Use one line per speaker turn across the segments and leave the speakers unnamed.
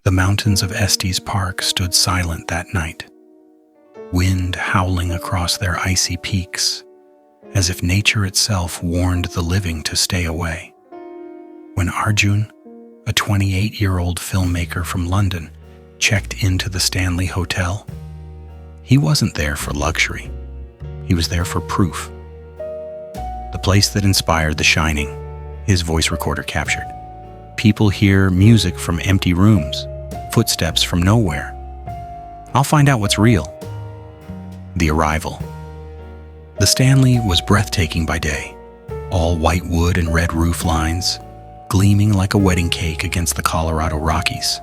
The mountains of Estes Park stood silent that night, wind howling across their icy peaks, as if nature itself warned the living to stay away. When Arjun, a 28-year-old filmmaker from London, checked into the Stanley Hotel, he wasn't there for luxury. He was there for proof. The place that inspired The Shining, his voice recorder captured. People hear music from empty rooms, footsteps from nowhere. I'll find out what's real. The Arrival. The Stanley was breathtaking by day, all white wood and red roof lines, gleaming like a wedding cake against the Colorado Rockies.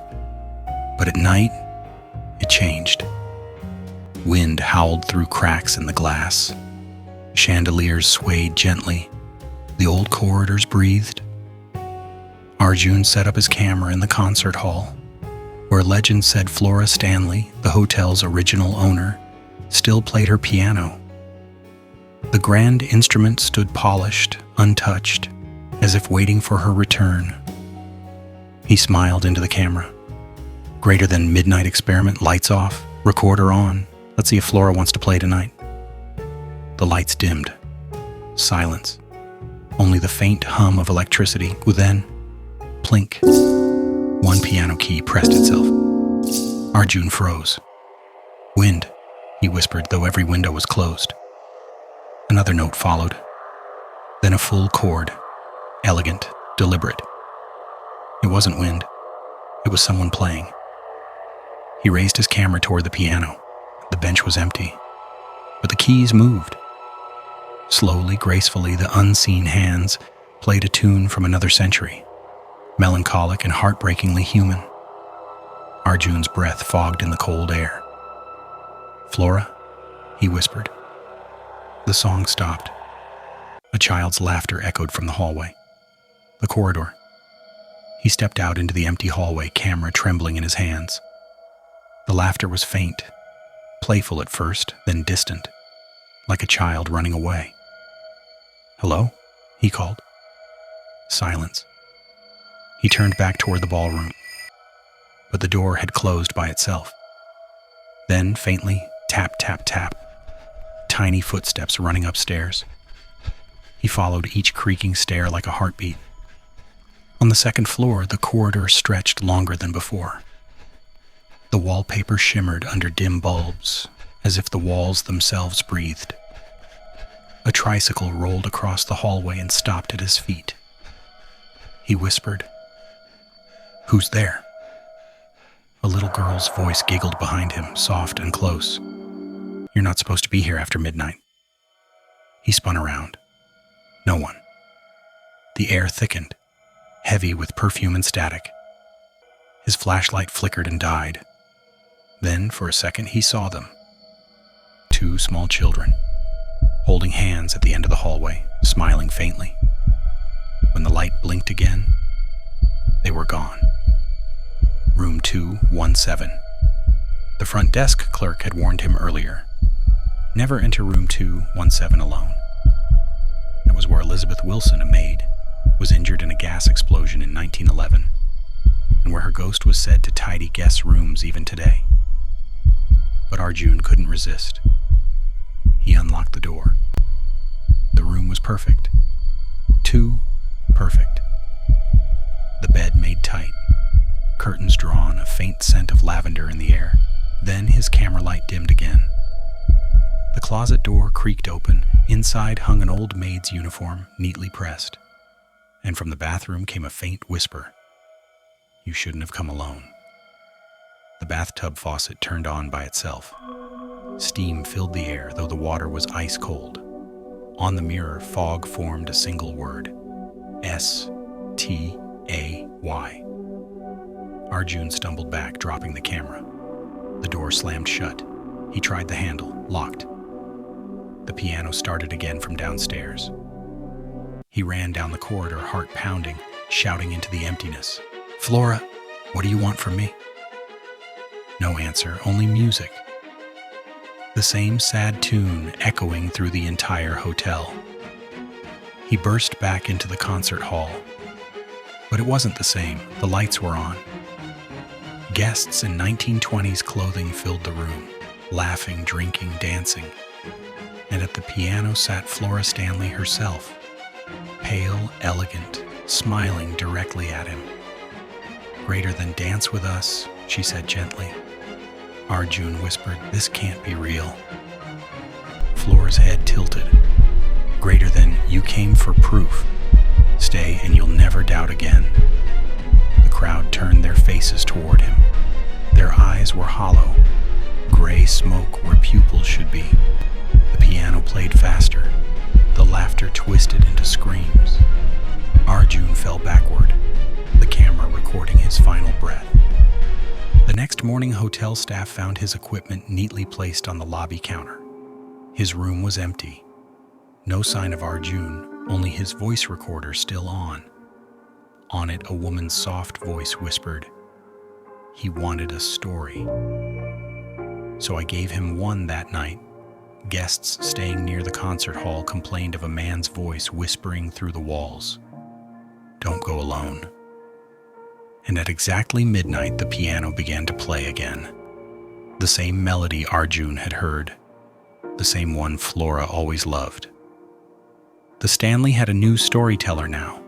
But at night, it changed. Wind howled through cracks in the glass. Chandeliers swayed gently. The old corridors breathed. Arjun set up his camera in the concert hall, where legend said Flora Stanley, the hotel's original owner, still played her piano. The grand instrument stood polished, untouched, as if waiting for her return. He smiled into the camera. Greater than midnight experiment, lights off, recorder on. Let's see if Flora wants to play tonight. The lights dimmed. Silence. Only the faint hum of electricity. Then, plink. One piano key pressed itself. Arjun froze. Wind, he whispered, though every window was closed. Another note followed. Then a full chord. Elegant, deliberate. It wasn't wind. It was someone playing. He raised his camera toward the piano. The bench was empty, but the keys moved. Slowly, gracefully, the unseen hands played a tune from another century, melancholic and heartbreakingly human. Arjun's breath fogged in the cold air. "Flora," he whispered. The song stopped. A child's laughter echoed from the hallway. The corridor. He stepped out into the empty hallway, camera trembling in his hands. The laughter was faint, playful at first, then distant, like a child running away. "Hello?" he called. Silence. He turned back toward the ballroom, but the door had closed by itself. Then, faintly, tap, tap, tap, tiny footsteps running upstairs. He followed each creaking stair like a heartbeat. On the second floor, the corridor stretched longer than before. The wallpaper shimmered under dim bulbs, as if the walls themselves breathed. A tricycle rolled across the hallway and stopped at his feet. He whispered, "Who's there?" A little girl's voice giggled behind him, soft and close. "You're not supposed to be here after midnight." He spun around. No one. The air thickened, heavy with perfume and static. His flashlight flickered and died. Then, for a second, he saw them. Two small children, holding hands at the end of the hallway, smiling faintly. When the light blinked again, they were gone. Room 217. The front desk clerk had warned him earlier. Never enter room 217 alone. That was where Elizabeth Wilson, a maid, was injured in a gas explosion in 1911, and where her ghost was said to tidy guests' rooms even today. But Arjun couldn't resist. He unlocked the door. The room was perfect. Too perfect. The bed made tight, curtains drawn, a faint scent of lavender in the air. Then his camera light dimmed again. The closet door creaked open. Inside hung an old maid's uniform, neatly pressed. And from the bathroom came a faint whisper. "You shouldn't have come alone." The bathtub faucet turned on by itself. Steam filled the air, though the water was ice cold. On the mirror, fog formed a single word. S-T-A-Y. Arjun stumbled back, dropping the camera. The door slammed shut. He tried the handle, locked. The piano started again from downstairs. He ran down the corridor, heart pounding, shouting into the emptiness. "Flora, what do you want from me?" No answer, only music. The same sad tune echoing through the entire hotel. He burst back into the concert hall. But it wasn't the same. The lights were on. Guests in 1920s clothing filled the room, laughing, drinking, dancing. And at the piano sat Flora Stanley herself, pale, elegant, smiling directly at him. "Greater than dance with us," she said gently. Arjun whispered, "This can't be real." Flora's head tilted. "Greater than you came for proof. Stay and you'll never doubt again." The crowd turned their faces toward him. Their eyes were hollow, gray smoke where pupils should be. The piano played faster. The laughter twisted into screams. Arjun fell backward, the camera recording his final breath. The next morning, hotel staff found his equipment neatly placed on the lobby counter. His room was empty. No sign of Arjun, only his voice recorder still on. On it, a woman's soft voice whispered, "He wanted a story." So I gave him one that night. Guests staying near the concert hall complained of a man's voice whispering through the walls, "Don't go alone." And at exactly midnight, the piano began to play again. The same melody Arjun had heard, the same one Flora always loved. The Stanley had a new storyteller now,